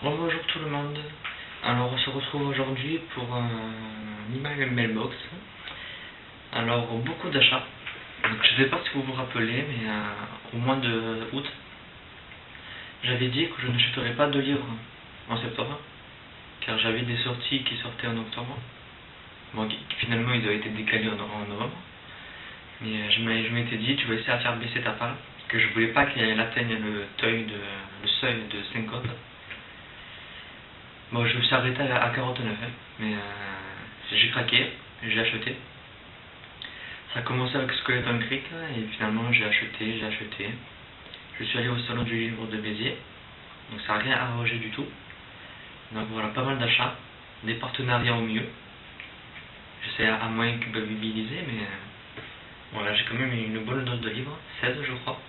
Bonjour tout le monde. Alors on se retrouve aujourd'hui pour un email mailbox. Alors beaucoup d'achats. Donc je ne sais pas si vous vous rappelez, mais au mois de août, j'avais dit que je n'achèterais pas de livres en septembre, car j'avais des sorties qui sortaient en octobre. Bon, finalement ils ont été décalés en novembre. Mais je m'étais dit, tu vas essayer de faire baisser ta part, que je voulais pas qu'elle atteigne le seuil de 50. Bon, je me suis arrêté à 49, hein, mais j'ai craqué, j'ai acheté. Ça a commencé avec Skeleton Creek, et finalement j'ai acheté. Je suis allé au salon du livre de Béziers, donc ça n'a rien arrangé du tout. Donc voilà, pas mal d'achats, des partenariats au mieux. J'essaie à moins culpabiliser, mais voilà, j'ai quand même une bonne dose de livres, 16 je crois.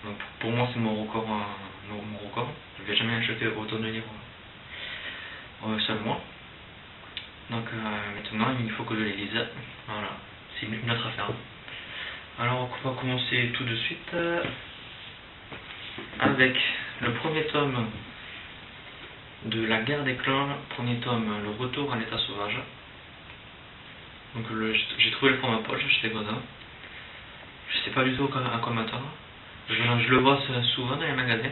Donc pour moi c'est mon record, mon record. Je n'avais jamais acheté autant de livres seulement. Donc maintenant il faut que je les lise. Voilà, c'est une autre affaire. Alors on va commencer tout de suite avec le premier tome de La Guerre des Clans, premier tome, Le Retour à l'état sauvage. Donc j'ai trouvé le format poche, j'étais content. Je sais pas du tout à quoi m'attendre. Je le vois souvent dans les magasins.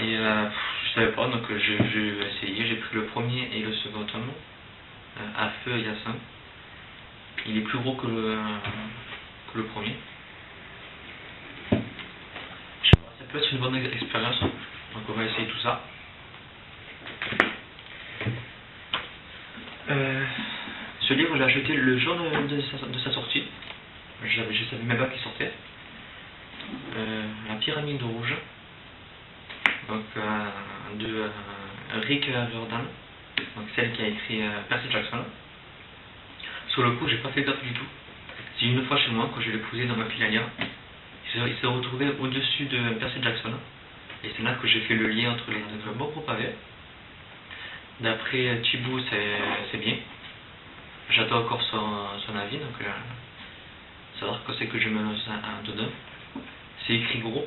Et je savais pas, donc j'ai essayé, j'ai pris le premier et le second tome, à feu et à sang. Il est plus gros que le premier. Je sais pas, ça peut être une bonne expérience, donc on va essayer tout ça. Ce livre, j'ai acheté le jour de sa sortie. Je savais même pas qu'il sortait. La Pyramide Rouge, donc de Rick Riordan, donc celle qui a écrit Percy Jackson. Sur le coup, j'ai pas fait gaffe du tout. C'est une fois chez moi, quand je l'ai posé dans ma pile à lire, il s'est retrouvé au-dessus de Percy Jackson. Et c'est là que j'ai fait le lien entre les deux. Bon gros pavé. D'après Thibaut, c'est bien. J'attends encore son avis, donc savoir que c'est que je me lance dedans. C'est écrit gros,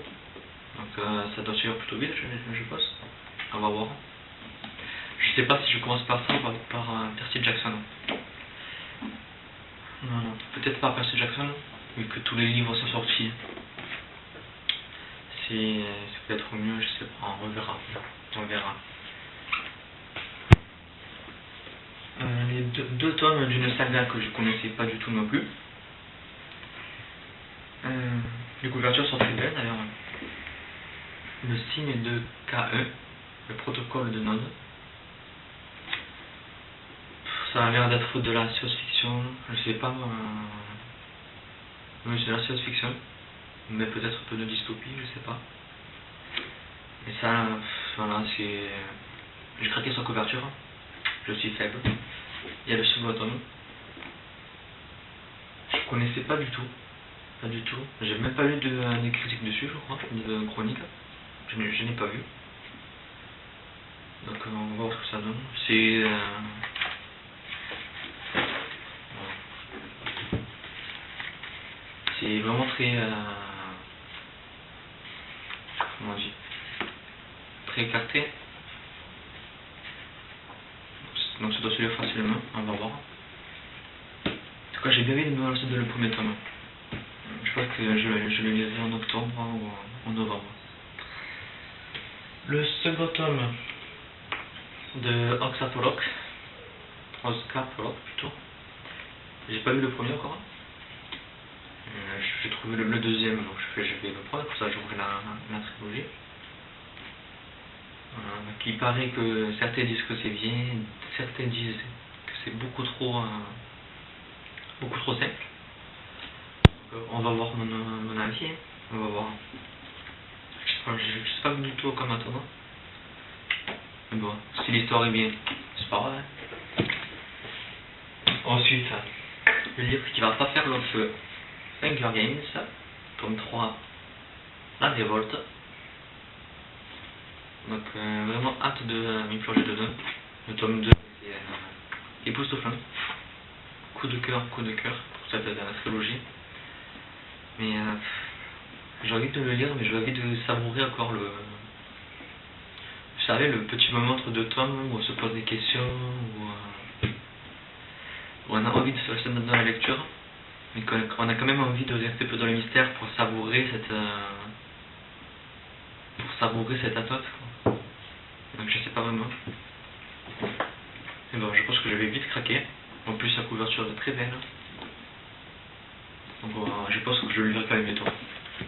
donc ça doit suivre plutôt vite, je pense. On va voir. Je sais pas si je commence par ça ou par Percy Jackson. Non, peut-être pas Percy Jackson, vu que tous les livres sont sortis. C'est peut-être mieux, je sais pas, on verra. Les deux tomes d'une saga que je connaissais pas du tout non plus. Les couvertures sont très belles d'ailleurs. Le signe de KE, le protocole de Node. Ça a l'air d'être de la science-fiction, je sais pas. Oui, c'est la science-fiction, mais peut-être un peu de dystopie, je sais pas. Et ça, voilà, c'est. J'ai craqué sur couverture, je suis faible. Il y a le second tome. Je connaissais pas du tout. Pas du tout. J'ai même pas lu des critiques dessus, je crois, ni de chronique. Je n'ai pas vu. Donc on va voir ce que ça donne. C'est vraiment très. Comment on dit, très écarté. Donc ça doit se lire facilement, on va voir. En tout cas, j'ai bien envie de me lancer dans le premier tome. Je crois que je le lirai en octobre ou en novembre. Le second tome de Oscar Pollock plutôt. J'ai pas lu le premier encore. J'ai trouvé le deuxième, donc je vais le prendre, pour ça j'ouvre la trilogie. Qui paraît que certains disent que c'est bien, certains disent que c'est beaucoup trop simple. On va voir mon avis, hein. On va voir. Je sais pas du tout comment attendre. Mais bon, si l'histoire est bien, c'est pas grave. Ensuite, le livre qui va pas faire long feu, Hunger Games, tome 3, La Révolte. Donc vraiment hâte de m'y plonger dedans. Le tome 2 est époustouflant. Coup de cœur pour cette trilogie. Mais j'ai envie de le lire, mais j'ai envie de savourer encore savez, le petit moment entre deux tomes où on se pose des questions, où on a envie de se lancer dans la lecture, mais qu'on a quand même envie de rester un peu dans le mystère pour savourer cette attente, quoi. Donc je sais pas vraiment. Mais bon, je pense que je vais vite craquer. En plus, la couverture est très belle. Donc je pense que je le lirai quand même bientôt.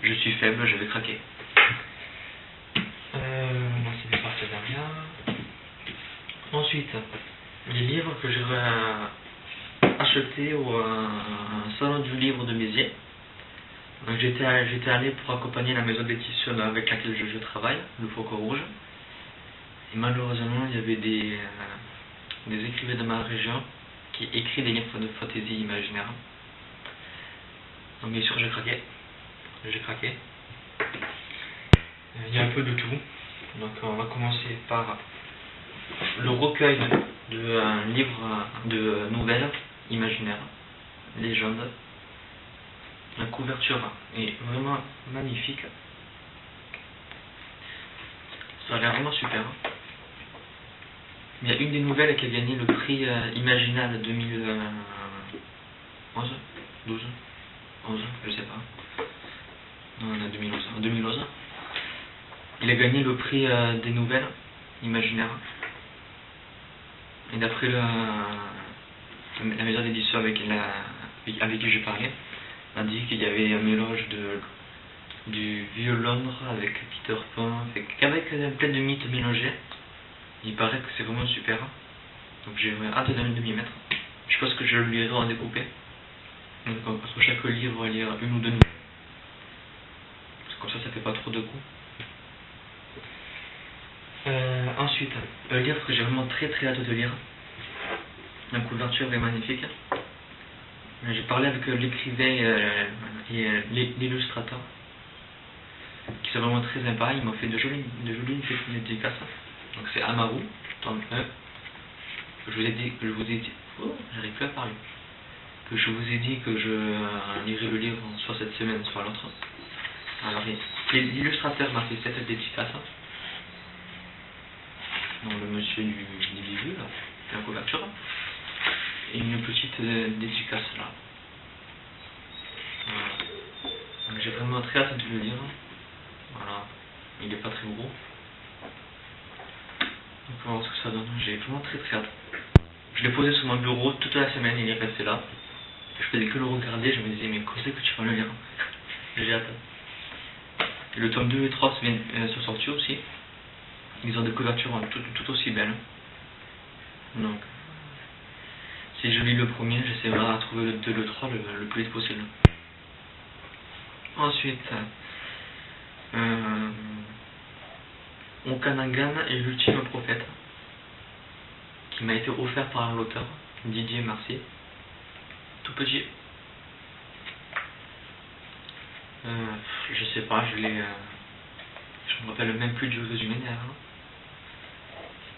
Je suis faible, je vais craquer. Non, c'est des partenariats. Ensuite, les livres que j'aurais achetés au salon du livre de Mézières. Donc j'étais allé pour accompagner la maison d'édition avec laquelle je travaille, le Faucon Rouge. Et malheureusement, il y avait des écrivains de ma région qui écrivent des livres de fantaisie imaginaire. Donc bien sûr, j'ai craqué. Il y a un peu de tout. Donc on va commencer par le recueil de livres de nouvelles imaginaires, légendes. La couverture est vraiment magnifique. Ça a l'air vraiment super. Il y a une des nouvelles qui a gagné le prix Imaginal 2011, 12, 11, je sais pas. Non, on a 2011. En 2011. Il a gagné le prix des nouvelles imaginaires. Et d'après la maison d'édition avec qui j'ai parlé, on a dit qu'il y avait un mélange du vieux Londres avec Peter Pan, avec plein de mythes mélangés. Il paraît que c'est vraiment super. Donc j'ai hâte de m'y mettre. Je pense que je le lirai en découpé. Donc, parce que chaque livre va lire une ou deux nouvelles. Comme ça fait pas trop de coups. Ensuite, un livre que j'ai vraiment très hâte de lire. La couverture est magnifique. J'ai parlé avec l'écrivain et l'illustrateur, qui sont vraiment très sympas. Ils m'ont fait de jolies dédicaces. Donc c'est Amaru, tome 1. J'arrive plus à parler. Que je vous ai dit que je lirai le livre soit cette semaine, soit l'autre. Alors l'illustrateur m'a fait cette dédicace. Donc le monsieur du bijoux, là, la couverture. Et une petite dédicace là. Voilà. J'ai vraiment très hâte de le lire. Voilà. Il est pas très gros. Donc on va voir ce que ça donne. J'ai vraiment très hâte. Je l'ai posé sur mon bureau toute la semaine, il est resté là. Je faisais que le regarder, je me disais mais quand c'est que tu vas le lire? J'ai hâte. Et le tome 2 et 3 sont sortis aussi. Ils ont des couvertures tout aussi belles. Donc si je lis le premier, j'essaierai de trouver le 2 et le 3 le plus vite possible. Ensuite, Okanagan est l'ultime prophète, qui m'a été offert par l'auteur Didier Marcy, tout petit. Je sais pas, je me rappelle même plus du résumé derrière.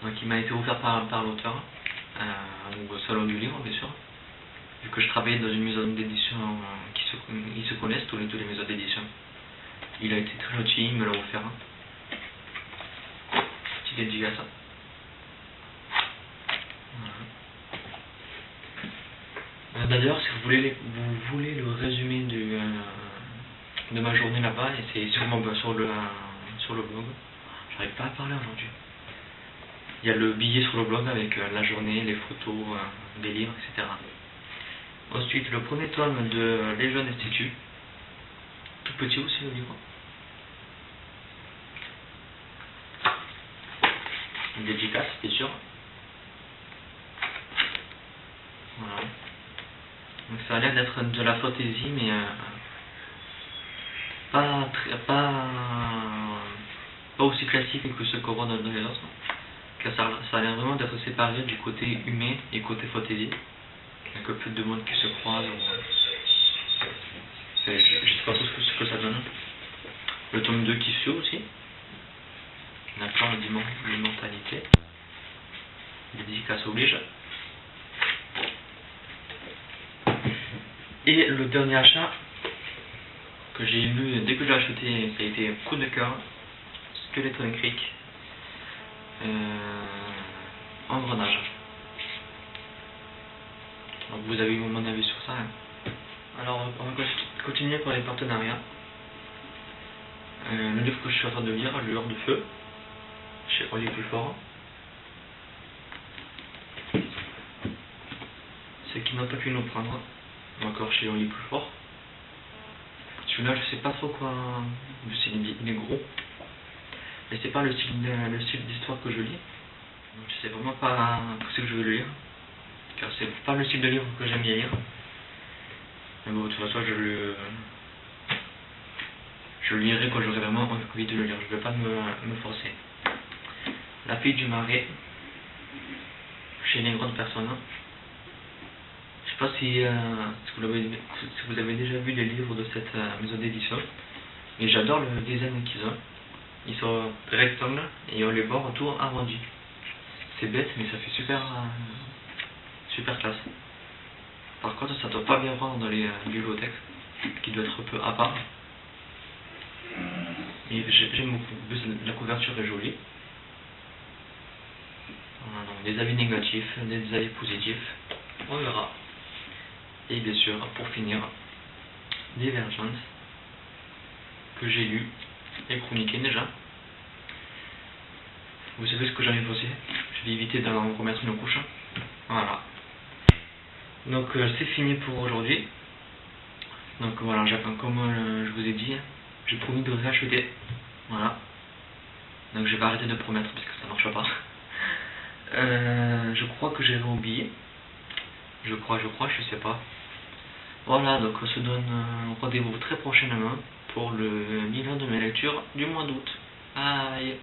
Donc il m'a été offert par l'auteur au salon du livre, bien sûr, vu que je travaillais dans une maison d'édition ils se connaissent tous les maisons d'édition. Il a été très gentil, il me l'a offert. Petit dédicace. Voilà. D'ailleurs, si vous voulez le résumé de ma journée là-bas, et c'est sûrement sur le blog. J'arrive pas à parler aujourd'hui. Il y a le billet sur le blog avec la journée, les photos, des livres, etc. Ensuite, le premier tome de Légion Institut. Tout petit aussi le livre. Une dédicace, c'est sûr. Voilà. Donc ça a l'air d'être de la fantaisie, mais pas aussi classique que ce qu'on voit dans les autres. Car ça a l'air vraiment d'être séparé du côté humain et côté fantaisie. Il y a que plus de monde qui se croise. Je sais pas trop ce que ça donne. Le tome 2 qui suit aussi. On a plein d'immortalité. Dédicace oblige. Et le dernier achat que j'ai lu dès que j'ai acheté, ça a été coup de cœur. Skeleton Creek. partenariat. Le livre que je suis en train de lire, Lueur de feu, chez Oli Plus Fort. C'est qui n'ont pas pu nous prendre, encore chez Oli Plus Fort. Celui-là, je sais pas trop quoi. Il est gros. Et c'est pas le style d'histoire que je lis. Donc je sais vraiment pas ce que je veux lire. Car c'est pas le style de livre que j'aime bien lire. Mais bon, de toute façon, je lirai quand j'aurai vraiment envie de le lire. Je vais pas me forcer. La fille du marais, chez les grandes personnes. Je sais pas si vous avez déjà vu les livres de cette maison d'édition. Et j'adore le design qu'ils ont. Ils sont rectangles et ils ont les bords tout arrondis. C'est bête, mais ça fait super classe. Par contre, ça doit pas bien vendre dans les bibliothèques, qui doit être un peu à part. Et j'aime beaucoup. La couverture est jolie. Voilà, donc des avis négatifs, des avis positifs. On verra. Et bien sûr, pour finir, Divergence, que j'ai lu et chroniqué déjà. Vous savez ce que j'en ai pensé? Je vais éviter d'en remettre une couche. Voilà. Donc c'est fini pour aujourd'hui. Donc voilà, j'attends comme je vous ai dit, j'ai promis de réacheter. Voilà. Donc je vais arrêter de promettre parce que ça marche pas. Je crois que j'ai oublié. Je crois, je sais pas. Voilà, donc on se donne rendez-vous très prochainement pour le bilan de mes lectures du mois d'août. Bye.